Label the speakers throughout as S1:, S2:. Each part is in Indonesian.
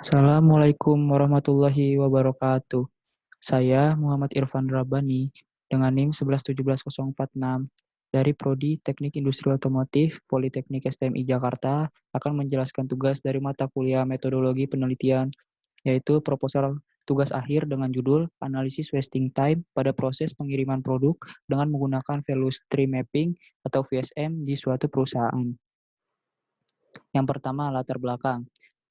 S1: Assalamualaikum warahmatullahi wabarakatuh. Saya Muhammad Irfan Rabani dengan NIM 1117046 dari Prodi Teknik Industri Otomotif Politeknik STMI Jakarta akan menjelaskan tugas dari mata kuliah Metodologi Penelitian, yaitu proposal tugas akhir dengan judul Analisis Wasting Time pada proses pengiriman produk dengan menggunakan Value Stream Mapping atau VSM di suatu perusahaan. Yang pertama, latar belakang.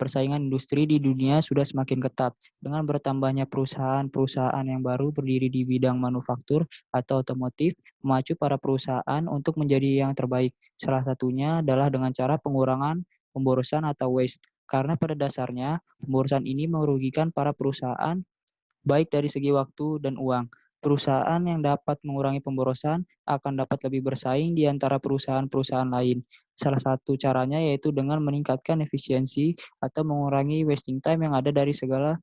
S1: Persaingan industri di dunia sudah semakin ketat dengan bertambahnya perusahaan-perusahaan yang baru berdiri di bidang manufaktur atau otomotif, memacu para perusahaan untuk menjadi yang terbaik. Salah satunya adalah dengan cara pengurangan pemborosan atau waste. Karena pada dasarnya, pemborosan ini merugikan para perusahaan baik dari segi waktu dan uang. Perusahaan yang dapat mengurangi pemborosan akan dapat lebih bersaing di antara perusahaan-perusahaan lain. Salah satu caranya yaitu dengan meningkatkan efisiensi atau mengurangi wasting time yang ada dari segala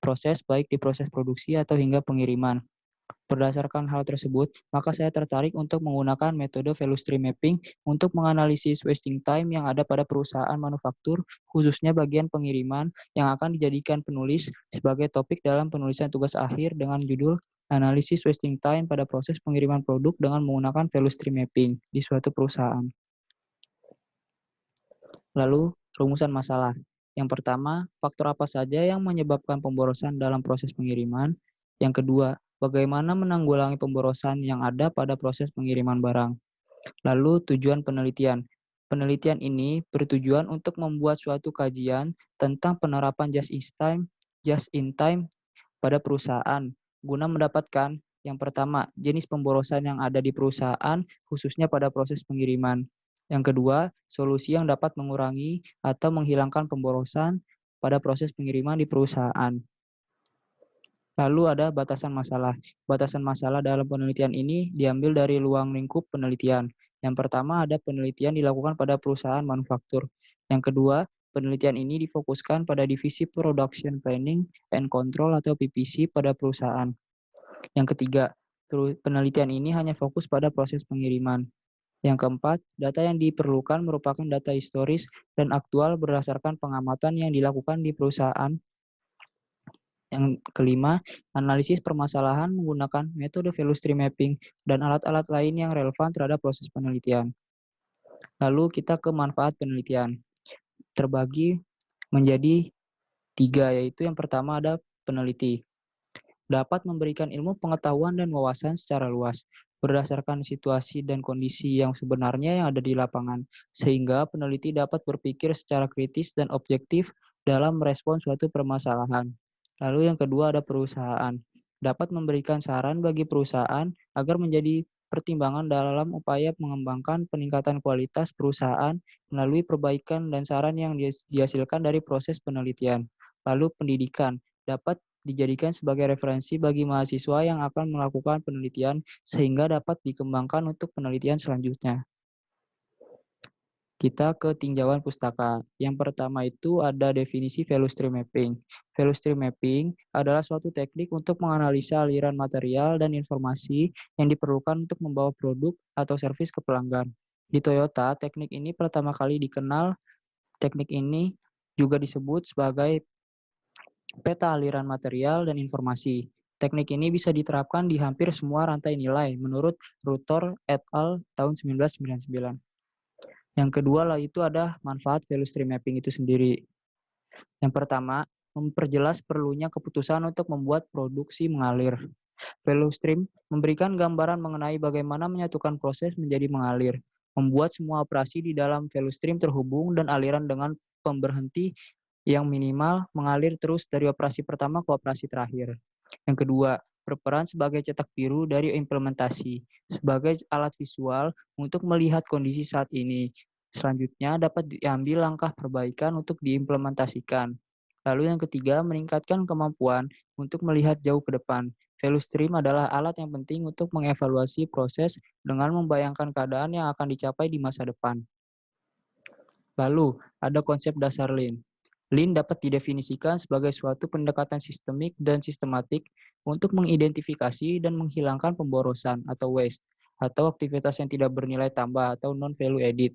S1: proses, baik di proses produksi atau hingga pengiriman. Berdasarkan hal tersebut, maka saya tertarik untuk menggunakan metode value stream mapping untuk menganalisis wasting time yang ada pada perusahaan manufaktur, khususnya bagian pengiriman yang akan dijadikan penulis sebagai topik dalam penulisan tugas akhir dengan judul Analisis Wasting Time pada proses pengiriman produk dengan menggunakan value stream mapping di suatu perusahaan. Lalu, rumusan masalah. Yang pertama, faktor apa saja yang menyebabkan pemborosan dalam proses pengiriman? Yang kedua, bagaimana menanggulangi pemborosan yang ada pada proses pengiriman barang? Lalu, tujuan penelitian. Penelitian ini bertujuan untuk membuat suatu kajian tentang penerapan just in time pada perusahaan guna mendapatkan yang pertama, jenis pemborosan yang ada di perusahaan khususnya pada proses pengiriman. Yang kedua, solusi yang dapat mengurangi atau menghilangkan pemborosan pada proses pengiriman di perusahaan. Lalu ada batasan masalah. Batasan masalah dalam penelitian ini diambil dari ruang lingkup penelitian. Yang pertama ada penelitian dilakukan pada perusahaan manufaktur. Yang kedua, penelitian ini difokuskan pada divisi Production Planning and Control atau PPC pada perusahaan. Yang ketiga, penelitian ini hanya fokus pada proses pengiriman. Yang keempat, data yang diperlukan merupakan data historis dan aktual berdasarkan pengamatan yang dilakukan di perusahaan. Yang kelima, analisis permasalahan menggunakan metode value stream mapping dan alat-alat lain yang relevan terhadap proses penelitian. Lalu kita ke manfaat penelitian. Terbagi menjadi tiga, yaitu yang pertama ada peneliti. Dapat memberikan ilmu pengetahuan dan wawasan secara luas berdasarkan situasi dan kondisi yang sebenarnya yang ada di lapangan, sehingga peneliti dapat berpikir secara kritis dan objektif dalam merespons suatu permasalahan. Lalu yang kedua ada perusahaan. Dapat memberikan saran bagi perusahaan agar menjadi pertimbangan dalam upaya mengembangkan peningkatan kualitas perusahaan melalui perbaikan dan saran yang dihasilkan dari proses penelitian. Lalu pendidikan dapat dijadikan sebagai referensi bagi mahasiswa yang akan melakukan penelitian sehingga dapat dikembangkan untuk penelitian selanjutnya. Kita ke tinjauan pustaka. Yang pertama itu ada definisi value stream mapping. Value stream mapping adalah suatu teknik untuk menganalisa aliran material dan informasi yang diperlukan untuk membawa produk atau servis ke pelanggan. Di Toyota, teknik ini pertama kali dikenal. Teknik ini juga disebut sebagai peta aliran material dan informasi. Teknik ini bisa diterapkan di hampir semua rantai nilai menurut Rutor et al. Tahun 1999. Yang kedua lah itu ada manfaat value stream mapping itu sendiri. Yang pertama, memperjelas perlunya keputusan untuk membuat produksi mengalir. Value stream memberikan gambaran mengenai bagaimana menyatukan proses menjadi mengalir, membuat semua operasi di dalam value stream terhubung dan aliran dengan pemberhenti yang minimal mengalir terus dari operasi pertama ke operasi terakhir. Yang kedua, berperan sebagai cetak biru dari implementasi, sebagai alat visual untuk melihat kondisi saat ini. Selanjutnya dapat diambil langkah perbaikan untuk diimplementasikan. Lalu yang ketiga, meningkatkan kemampuan untuk melihat jauh ke depan. Value stream adalah alat yang penting untuk mengevaluasi proses dengan membayangkan keadaan yang akan dicapai di masa depan. Lalu, ada konsep dasar Lean. Lean dapat didefinisikan sebagai suatu pendekatan sistemik dan sistematik untuk mengidentifikasi dan menghilangkan pemborosan atau waste, atau aktivitas yang tidak bernilai tambah atau non-value added.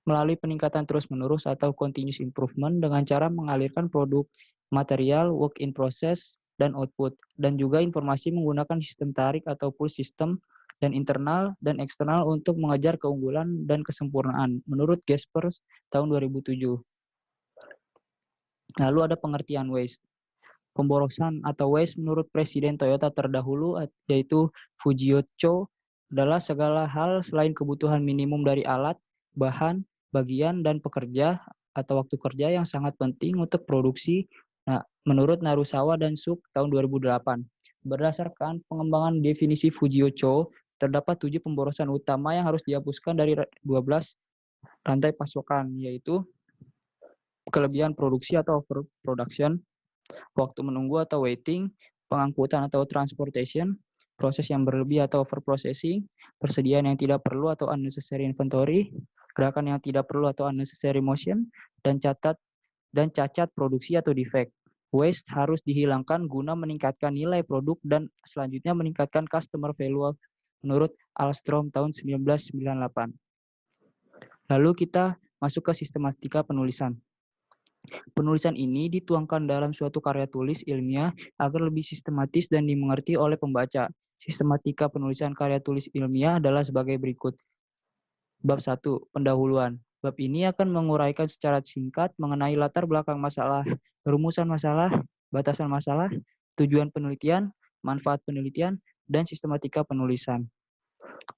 S1: melalui peningkatan terus-menerus atau continuous improvement dengan cara mengalirkan produk, material, work in process, dan output, dan juga informasi menggunakan sistem tarik atau pull system dan internal dan eksternal untuk mengejar keunggulan dan kesempurnaan menurut Jaspers tahun 2007. Lalu ada pengertian waste. Pemborosan atau waste menurut Presiden Toyota terdahulu yaitu Fujio Cho adalah segala hal selain kebutuhan minimum dari alat, bahan, bagian, dan pekerja atau waktu kerja yang sangat penting untuk produksi. Nah, menurut Narusawa dan Suk tahun 2008. Berdasarkan pengembangan definisi Fujio Cho, terdapat 7 pemborosan utama yang harus dihapuskan dari 12 rantai pasokan, yaitu kelebihan produksi atau overproduction, waktu menunggu atau waiting, pengangkutan atau transportation, proses yang berlebih atau overprocessing, persediaan yang tidak perlu atau unnecessary inventory, gerakan yang tidak perlu atau unnecessary motion, dan cacat produksi atau defect. Waste harus dihilangkan guna meningkatkan nilai produk dan selanjutnya meningkatkan customer value menurut Alstrom tahun 1998. Lalu kita masuk ke sistematika penulisan. Penulisan ini dituangkan dalam suatu karya tulis ilmiah agar lebih sistematis dan dimengerti oleh pembaca. Sistematika penulisan karya tulis ilmiah adalah sebagai berikut. Bab 1. Pendahuluan. Bab ini akan menguraikan secara singkat mengenai latar belakang masalah, rumusan masalah, batasan masalah, tujuan penelitian, manfaat penelitian, dan sistematika penulisan.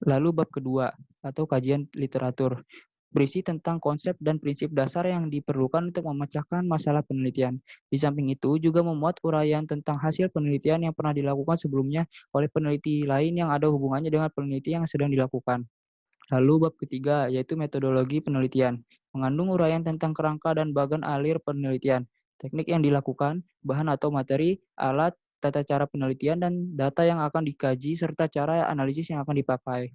S1: Lalu bab kedua, atau kajian literatur, berisi tentang konsep dan prinsip dasar yang diperlukan untuk memecahkan masalah penelitian. Di samping itu juga memuat uraian tentang hasil penelitian yang pernah dilakukan sebelumnya oleh peneliti lain yang ada hubungannya dengan penelitian yang sedang dilakukan. Lalu bab ketiga, yaitu metodologi penelitian, mengandung uraian tentang kerangka dan bagan alir penelitian, teknik yang dilakukan, bahan atau materi, alat, tata cara penelitian, dan data yang akan dikaji, serta cara analisis yang akan dipakai.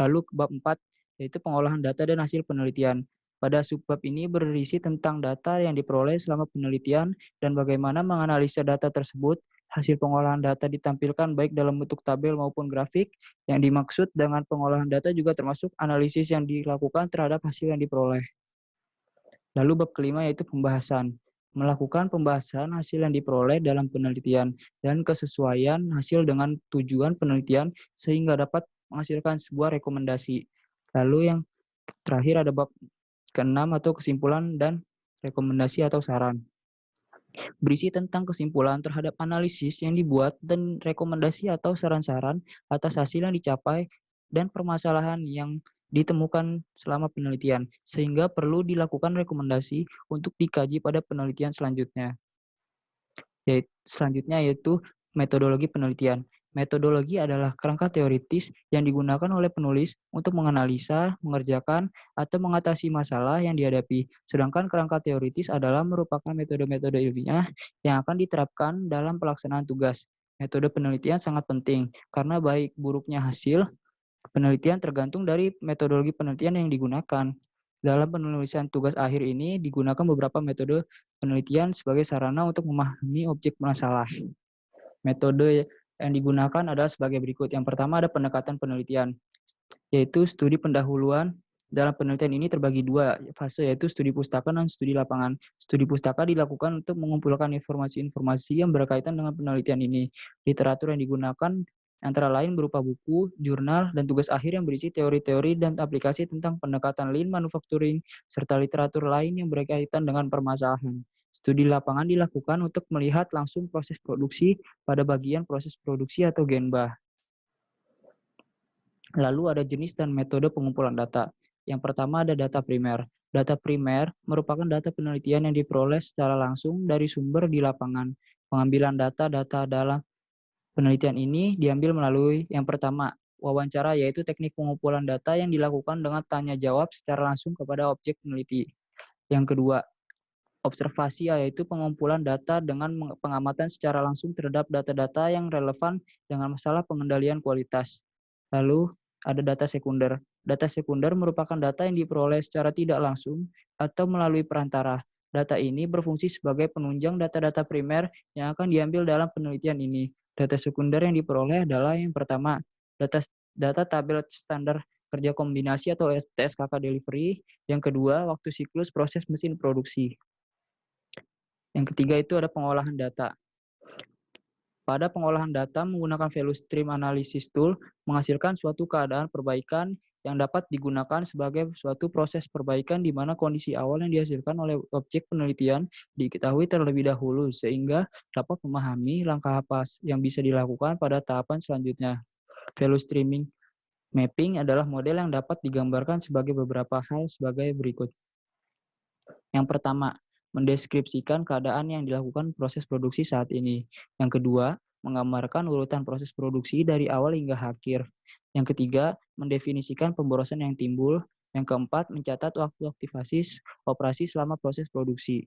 S1: Lalu bab 4, yaitu pengolahan data dan hasil penelitian. Pada subbab ini berisi tentang data yang diperoleh selama penelitian dan bagaimana menganalisa data tersebut. Hasil pengolahan data ditampilkan baik dalam bentuk tabel maupun grafik. Yang dimaksud dengan pengolahan data juga termasuk analisis yang dilakukan terhadap hasil yang diperoleh. Lalu bab kelima yaitu pembahasan. Melakukan pembahasan hasil yang diperoleh dalam penelitian dan kesesuaian hasil dengan tujuan penelitian sehingga dapat menghasilkan sebuah rekomendasi. Lalu yang terakhir ada bab ke-6 atau kesimpulan dan rekomendasi atau saran. Berisi tentang kesimpulan terhadap analisis yang dibuat dan rekomendasi atau saran-saran atas hasil yang dicapai dan permasalahan yang ditemukan selama penelitian, sehingga perlu dilakukan rekomendasi untuk dikaji pada penelitian selanjutnya. Selanjutnya yaitu metodologi penelitian. Metodologi adalah kerangka teoritis yang digunakan oleh penulis untuk menganalisa, mengerjakan, atau mengatasi masalah yang dihadapi. Sedangkan kerangka teoritis adalah merupakan metode-metode ilmiah yang akan diterapkan dalam pelaksanaan tugas. Metode penelitian sangat penting karena baik buruknya hasil penelitian tergantung dari metodologi penelitian yang digunakan. Dalam penulisan tugas akhir ini digunakan beberapa metode penelitian sebagai sarana untuk memahami objek masalah. Metode yang digunakan adalah sebagai berikut. Yang pertama ada pendekatan penelitian, yaitu studi pendahuluan. Dalam penelitian ini terbagi dua fase, yaitu studi pustaka dan studi lapangan. Studi pustaka dilakukan untuk mengumpulkan informasi-informasi yang berkaitan dengan penelitian ini. Literatur yang digunakan antara lain berupa buku, jurnal, dan tugas akhir yang berisi teori-teori dan aplikasi tentang pendekatan lean manufacturing, serta literatur lain yang berkaitan dengan permasalahan. Studi lapangan dilakukan untuk melihat langsung proses produksi pada bagian proses produksi atau genba. Lalu ada jenis dan metode pengumpulan data. Yang pertama ada data primer. Data primer merupakan data penelitian yang diperoleh secara langsung dari sumber di lapangan. Pengambilan data-data dalam penelitian ini diambil melalui yang pertama, wawancara, yaitu teknik pengumpulan data yang dilakukan dengan tanya jawab secara langsung kepada objek peneliti. Yang kedua, observasi, yaitu pengumpulan data dengan pengamatan secara langsung terhadap data-data yang relevan dengan masalah pengendalian kualitas. Lalu ada data sekunder. Data sekunder merupakan data yang diperoleh secara tidak langsung atau melalui perantara. Data ini berfungsi sebagai penunjang data-data primer yang akan diambil dalam penelitian ini. Data sekunder yang diperoleh adalah yang pertama, data tabel standar kerja kombinasi atau TSKK delivery. Yang kedua, waktu siklus proses mesin produksi. Yang ketiga itu ada pengolahan data. Pada pengolahan data menggunakan value stream analysis tool menghasilkan suatu keadaan perbaikan yang dapat digunakan sebagai suatu proses perbaikan di mana kondisi awal yang dihasilkan oleh objek penelitian diketahui terlebih dahulu sehingga dapat memahami langkah apa yang bisa dilakukan pada tahapan selanjutnya. Value streaming mapping adalah model yang dapat digambarkan sebagai beberapa hal sebagai berikut. Yang pertama, mendeskripsikan keadaan yang dilakukan proses produksi saat ini. Yang kedua, menggambarkan urutan proses produksi dari awal hingga akhir. Yang ketiga, mendefinisikan pemborosan yang timbul. Yang keempat, mencatat waktu aktivasi operasi selama proses produksi.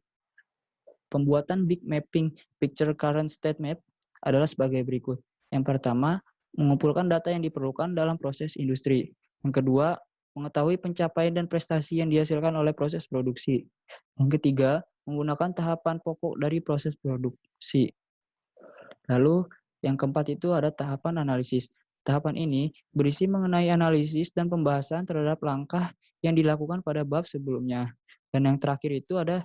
S1: Pembuatan big mapping picture current state map adalah sebagai berikut. Yang pertama, mengumpulkan data yang diperlukan dalam proses industri. Yang kedua, mengetahui pencapaian dan prestasi yang dihasilkan oleh proses produksi. Yang ketiga, menggunakan tahapan pokok dari proses produksi. Lalu, yang keempat itu ada tahapan analisis. Tahapan ini berisi mengenai analisis dan pembahasan terhadap langkah yang dilakukan pada bab sebelumnya. Dan yang terakhir itu ada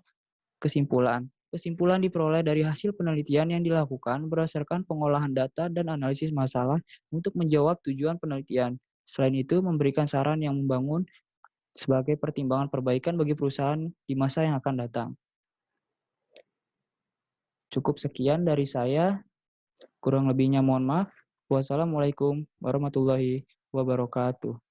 S1: kesimpulan. Kesimpulan diperoleh dari hasil penelitian yang dilakukan berdasarkan pengolahan data dan analisis masalah untuk menjawab tujuan penelitian. Selain itu, memberikan saran yang membangun sebagai pertimbangan perbaikan bagi perusahaan di masa yang akan datang. Cukup sekian dari saya. Kurang lebihnya mohon maaf. Wassalamualaikum warahmatullahi wabarakatuh.